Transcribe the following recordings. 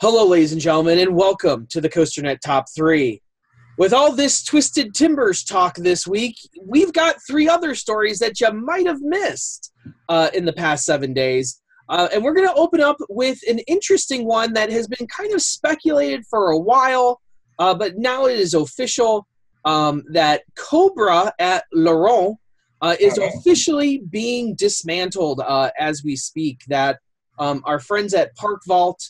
Hello, ladies and gentlemen, and welcome to the COASTER-net Top 3. With all this Twisted Timbers talk this week, we've got three other stories that you might have missed in the past 7 days. And we're going to open up with an interesting one that has been kind of speculated for a while, but now it is official that Cobra at Ronde is officially being dismantled as we speak. That our friends at Park Vault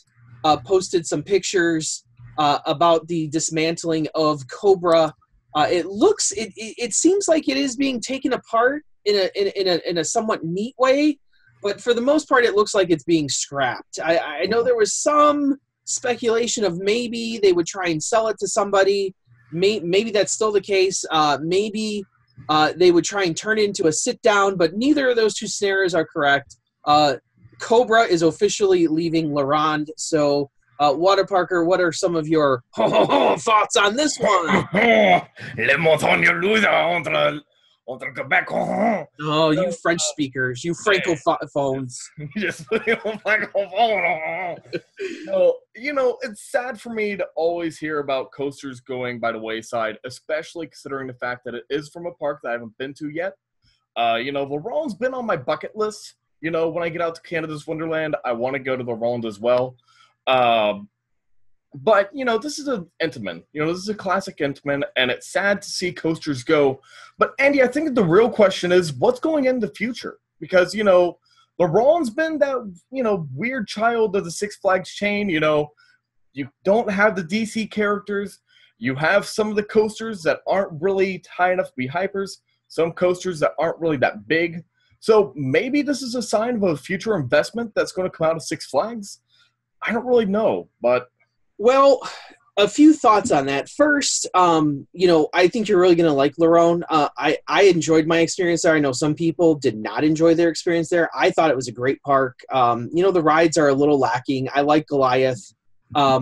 posted some pictures about the dismantling of Cobra. It seems like it is being taken apart in a somewhat neat way, but for the most part, it looks like it's being scrapped. I know there was some speculation of maybe they would try and sell it to somebody. Maybe that's still the case. Maybe they would try and turn it into a sit down, but neither of those two scenarios are correct. Cobra is officially leaving Ronde. So, Waterparker, what are some of your thoughts on this one? Les montagnes lourdes entre Quebec. Oh, you French speakers, you francophones. Just No, it's sad for me to always hear about coasters going by the wayside, especially considering the fact that it is from a park that I haven't been to yet. The Ronde's been on my bucket list. When I get out to Canada's Wonderland, I want to go to the Ronde as well. But, this is an Intamin. This is a classic Intamin, and it's sad to see coasters go. But, Andy, I think the real question is, what's going in the future? Because, the Ronde's been that, weird child of the Six Flags chain. You don't have the DC characters. You have some of the coasters that aren't really high enough to be hypers. Some coasters that aren't really that big. So maybe this is a sign of a future investment that's going to come out of Six Flags. I don't really know, but... Well, a few thoughts on that. First, I think you're really going to like Ronde. I enjoyed my experience there. I know some people did not enjoy their experience there. I thought it was a great park. The rides are a little lacking. I like Goliath. I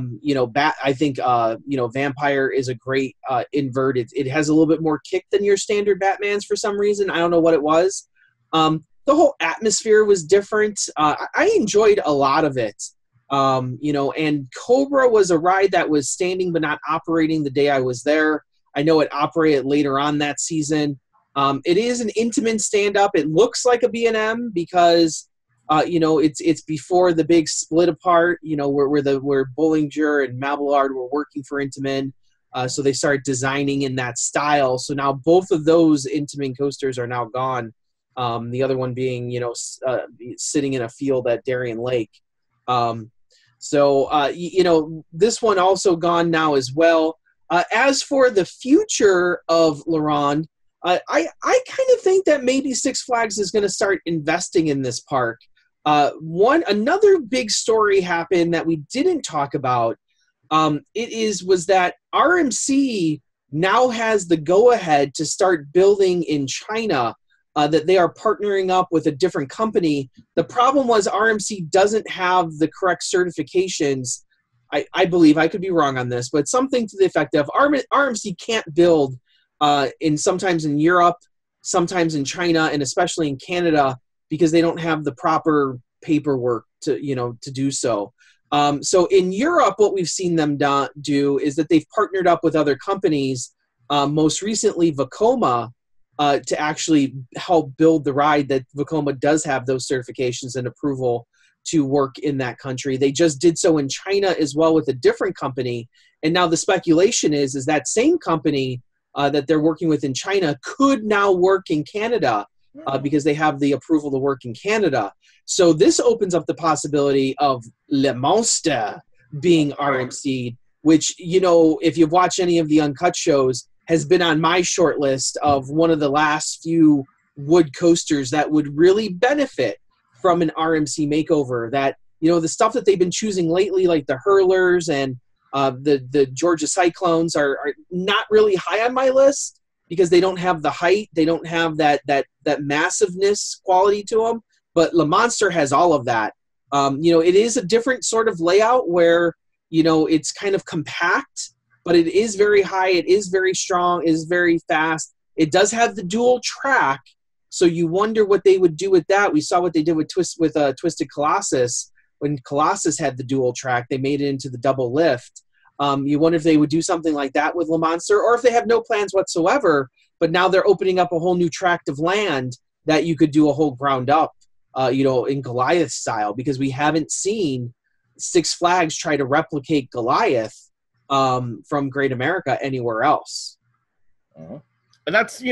think Vampire is a great invert. It has a little bit more kick than your standard Batman's for some reason. I don't know what it was. The whole atmosphere was different. I enjoyed a lot of it. And Cobra was a ride that was standing but not operating the day I was there. I know it operated later on that season. It is an Intamin stand-up. It looks like a B&M because, it's before the big split apart, where Bollinger and Mabillard were working for Intamin. So they started designing in that style. So now both of those Intamin coasters are now gone. The other one being, sitting in a field at Darien Lake. This one also gone now as well. As for the future of Ronde, I kind of think that maybe Six Flags is going to start investing in this park. Another big story happened that we didn't talk about. Was that RMC now has the go-ahead to start building in China. That they are partnering up with a different company. The problem was RMC doesn't have the correct certifications. I believe, I could be wrong on this, but something to the effect of RMC can't build sometimes in Europe, sometimes in China, and especially in Canada because they don't have the proper paperwork to do so. So in Europe, what we've seen them do is that they've partnered up with other companies, most recently Vekoma, to actually help build the ride. That Vekoma does have those certifications and approval to work in that country. They just did so in China as well with a different company. And now the speculation is that same company that they're working with in China could now work in Canada because they have the approval to work in Canada. So this opens up the possibility of Le Monster being RMC'd, which, if you've watched any of the Uncut shows, has been on my short list of one of the last few wood coasters that would really benefit from an RMC makeover. That, the stuff that they've been choosing lately, like the Hurlers and the Georgia Cyclones are not really high on my list because they don't have the height. They don't have that massiveness quality to them. But Le Monster has all of that. It is a different sort of layout where, it's kind of compact, but it is very high, it is very strong, it is very fast. It does have the dual track, so you wonder what they would do with that. We saw what they did with Twisted Colossus, when Colossus had the dual track, they made it into the double lift. You wonder if they would do something like that with Le Monster, or if they have no plans whatsoever, but now they're opening up a whole new tract of land that you could do a whole ground up, in Goliath style, because we haven't seen Six Flags try to replicate Goliath from Great America anywhere else. And that's,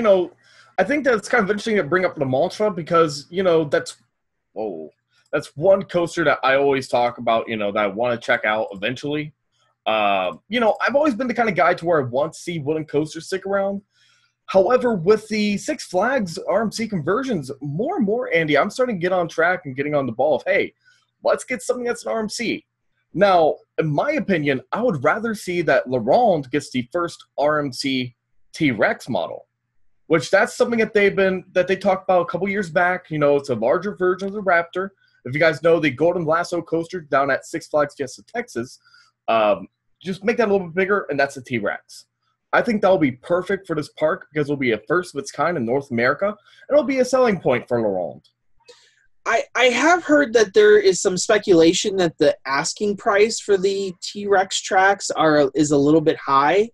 I think that's kind of interesting to bring up the mantra, because, that's one coaster that I always talk about, that I want to check out eventually. I've always been the kind of guy to where I want to see wooden coasters stick around. However, with the Six Flags RMC conversions, more and more, Andy, I'm starting to get on track and getting on the ball of, hey, let's get something that's an RMC. Now, in my opinion, I would rather see that Ronde gets the first RMC T-Rex model, which that's something that they talked about a couple years back. It's a larger version of the Raptor. If you guys know the Golden Lasso coaster down at Six Flags Fiesta, Texas, just make that a little bit bigger, and that's a T-Rex. I think that'll be perfect for this park because it'll be a first of its kind in North America, and it'll be a selling point for Ronde. I have heard that there is some speculation that the asking price for the T-Rex tracks is a little bit high,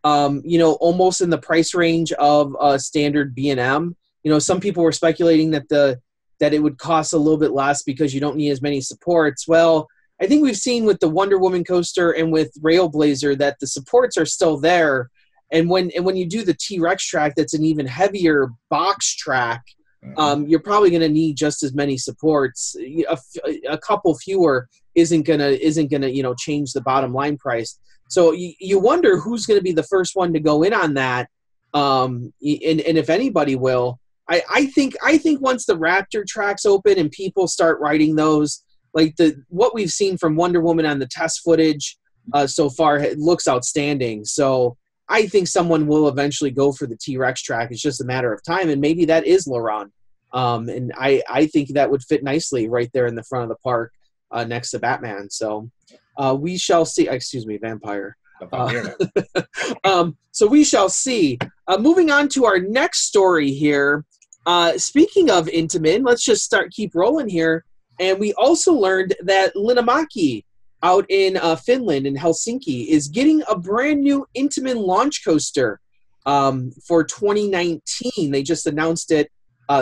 almost in the price range of a standard B&M. Some people were speculating that it would cost a little bit less because you don't need as many supports. Well, I think we've seen with the Wonder Woman coaster and with Railblazer that the supports are still there. And when you do the T-Rex track, that's an even heavier box track, you're probably going to need just as many supports. A couple fewer isn't gonna change the bottom line price. So you wonder who's going to be the first one to go in on that, and if anybody will. I think once the Raptor tracks open and people start riding those, like what we've seen from Wonder Woman on the test footage so far, it looks outstanding. So I think someone will eventually go for the T-Rex track. It's just a matter of time, and maybe that is Ronde. And I think that would fit nicely right there in the front of the park next to Batman. So we shall see. Excuse me, Vampire. So we shall see. Moving on to our next story here. Speaking of Intamin, let's just keep rolling here. And we also learned that Linnanmaki out in Finland, in Helsinki, is getting a brand new Intamin launch coaster for 2019. They just announced it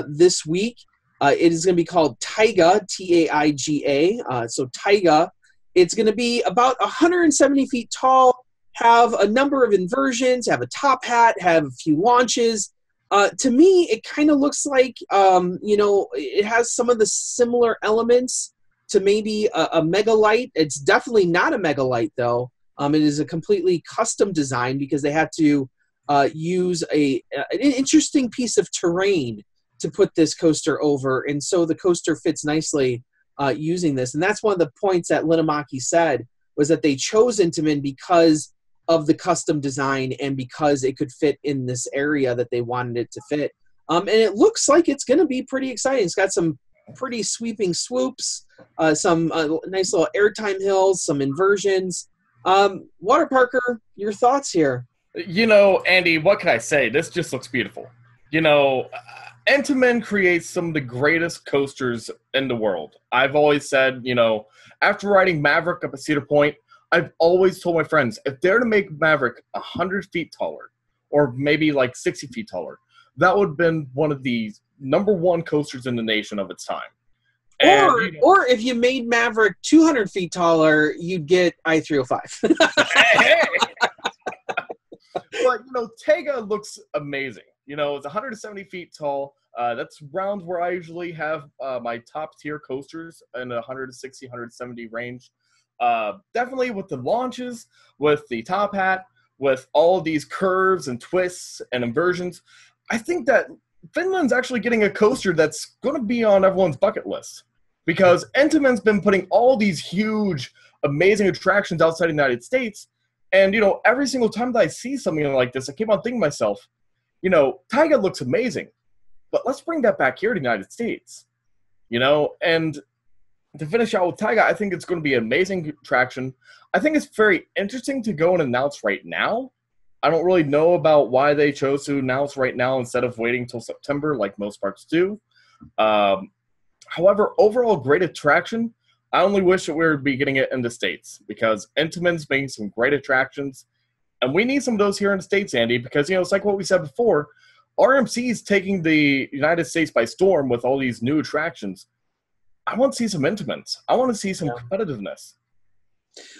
this week. It is going to be called Taiga, Taiga. So Taiga, it's going to be about 170 feet tall, have a number of inversions, have a top hat, have a few launches. To me, it kind of looks like, it has some of the similar elements to maybe a Megalight. It's definitely not a Megalight, though. It is a completely custom design because they had to use an interesting piece of terrain to put this coaster over, and so the coaster fits nicely using this. And that's one of the points that Linnanmaki said, was that they chose Intamin because of the custom design and because it could fit in this area that they wanted it to fit. And it looks like it's going to be pretty exciting. It's got some pretty sweeping swoops, some nice little airtime hills, some inversions. Waterparker, your thoughts here? Andy, what can I say? This just looks beautiful. Intamin creates some of the greatest coasters in the world. I've always said, after riding Maverick up at Cedar Point, I've always told my friends, if they're to make Maverick 100 feet taller, or maybe like 60 feet taller, that would have been one of the number one coasters in the nation of its time. Or if you made Maverick 200 feet taller, you'd get I-305. Hey. But, Taiga looks amazing. It's 170 feet tall. That's round where I usually have my top tier coasters in the 160, 170 range. Definitely with the launches, with the top hat, with all these curves and twists and inversions, I think that Finland's actually getting a coaster that's going to be on everyone's bucket list, because Intamin's been putting all these huge, amazing attractions outside the United States, and, every single time that I see something like this, I keep on thinking to myself, Taiga looks amazing, but let's bring that back here to the United States, and to finish out with Taiga, I think it's going to be an amazing attraction. I think it's very interesting to go and announce right now. I don't really know about why they chose to announce right now instead of waiting until September like most parks do. However, overall great attraction. I only wish that we would be getting it in the States, because Intamin's making some great attractions, and we need some of those here in the States, Andy, because, it's like what we said before, RMC is taking the United States by storm with all these new attractions. I want to see some Intamins. I want to see some competitiveness.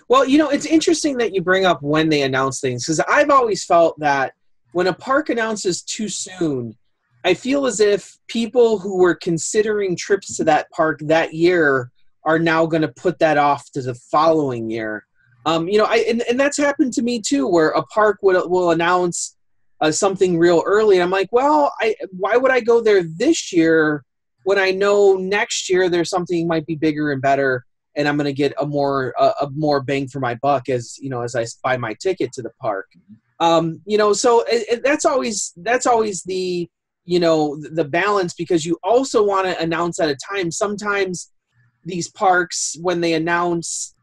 Well, it's interesting that you bring up when they announce things, because I've always felt that when a park announces too soon, I feel as if people who were considering trips to that park that year are now going to put that off to the following year. And that's happened to me too, where a park will announce something real early, and I'm like, well, why would I go there this year when I know next year there's something might be bigger and better, and I'm going to get a more bang for my buck as I buy my ticket to the park. So that's always the the balance, because you also want to announce at a time. Sometimes these parks, when they announce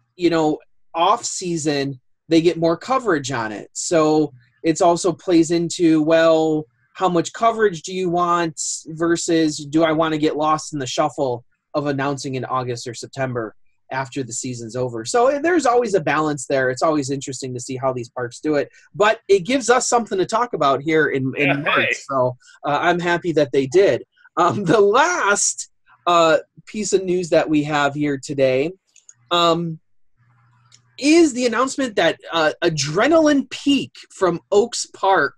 off season, they get more coverage on it, so it's also plays into, well, how much coverage do you want versus do I want to get lost in the shuffle of announcing in August or September after the season's over. So there's always a balance there. It's always interesting to see how these parks do it, but it gives us something to talk about here in March. So I'm happy that they did. The last piece of news that we have here today is the announcement that Adrenaline Peak from Oaks Park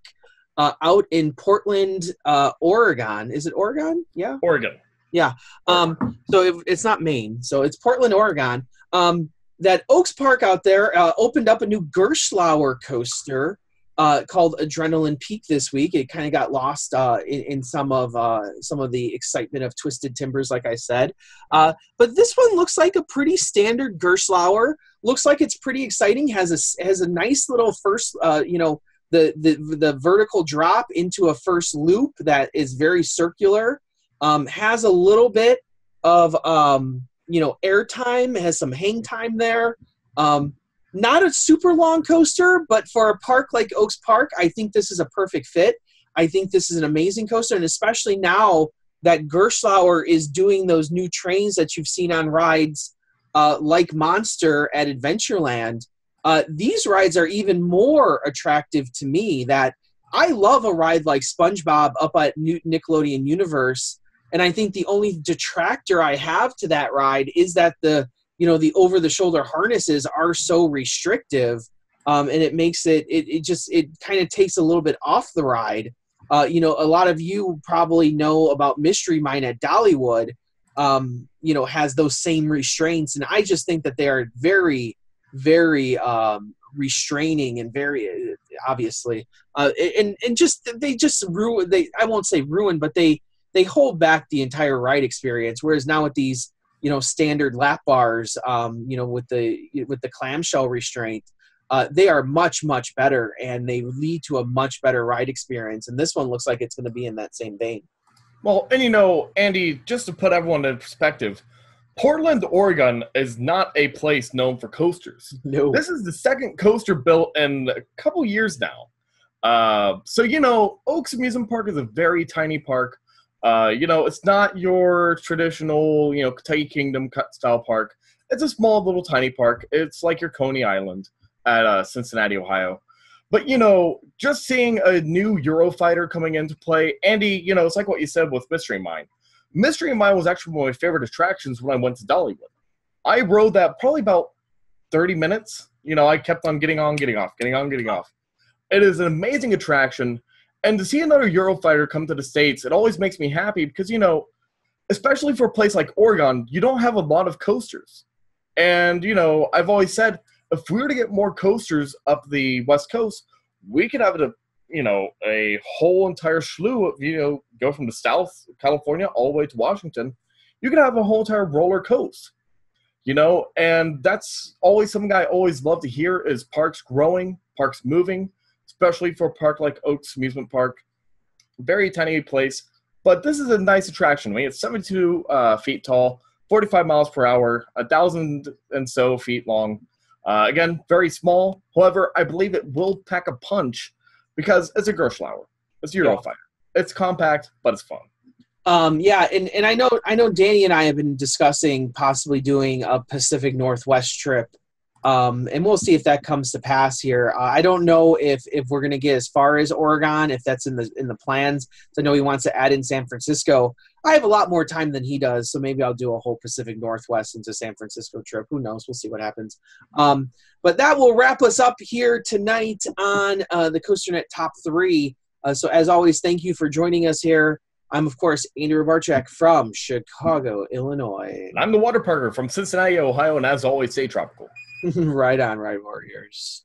out in Portland, Oregon. Is it Oregon? Yeah. Oregon. Yeah. So it's not Maine. So it's Portland, Oregon. That Oaks Park out there opened up a new Gerstlauer coaster called Adrenaline Peak this week. It kind of got lost in some of the excitement of Twisted Timbers, like I said. But this one looks like a pretty standard Gerstlauer. Looks like it's pretty exciting. Has a nice little first, the vertical drop into a first loop that is very circular. Has a little bit of air time. Has some hang time there. Not a super long coaster, but for a park like Oaks Park, I think this is a perfect fit. I think this is an amazing coaster, and especially now that Gerstlauer is doing those new trains that you've seen on rides like Monster at Adventureland. These rides are even more attractive to me. That I love a ride like SpongeBob up at Nickelodeon Universe, and I think the only detractor I have to that ride is that the over-the-shoulder harnesses are so restrictive, and it makes it kind of takes a little bit off the ride. A lot of you probably know about Mystery Mine at Dollywood, has those same restraints, and I just think that they are very, very restraining and very obviously, and just they just ruin. I won't say ruin, but they hold back the entire ride experience. Whereas now with these standard lap bars, with the clamshell restraint, they are much, much better, and they lead to a much better ride experience. And this one looks like it's going to be in that same vein. Well, and Andy, just to put everyone in perspective, Portland, Oregon is not a place known for coasters. No. This is the second coaster built in a couple years now. So, Oaks Amusement Park is a very tiny park. It's not your traditional, Kentucky Kingdom style park. It's a small little tiny park. It's like your Coney Island at Cincinnati, Ohio. But, just seeing a new Eurofighter coming into play, Andy, it's like what you said with Mystery Mine. Mystery Mine was actually one of my favorite attractions when I went to Dollywood. I rode that probably about 30 minutes. I kept on getting on, getting off, getting on, getting off. It is an amazing attraction. And to see another Eurofighter come to the States, it always makes me happy because, especially for a place like Oregon, you don't have a lot of coasters. And, I've always said, if we were to get more coasters up the West Coast, we could have a whole entire slew of, go from the South California all the way to Washington. You could have a whole entire roller coast, and that's always something I always love to hear is parks growing, parks moving, especially for a park like Oaks Amusement Park. Very tiny place, but this is a nice attraction. I mean, it's 72 feet tall, 45 miles per hour, 1,000 and so feet long. Again, very small. However, I believe it will pack a punch because it's a Gerstlauer. It's a Eurofighter. It's compact, but it's fun. Yeah, and I know Danny and I have been discussing possibly doing a Pacific Northwest trip, and we'll see if that comes to pass here. I don't know if we're gonna get as far as Oregon, if that's in the plans. So I know he wants to add in San Francisco. I have a lot more time than he does, so maybe I'll do a whole Pacific Northwest into San Francisco trip. Who knows? We'll see what happens. But that will wrap us up here tonight on the COASTER-net Top 3. So as always, thank you for joining us here. I'm, of course, Andy Rabarchak from Chicago, Illinois. I'm the Waterparker from Cincinnati, Ohio, and as always, stay tropical. Right on, right, Warriors.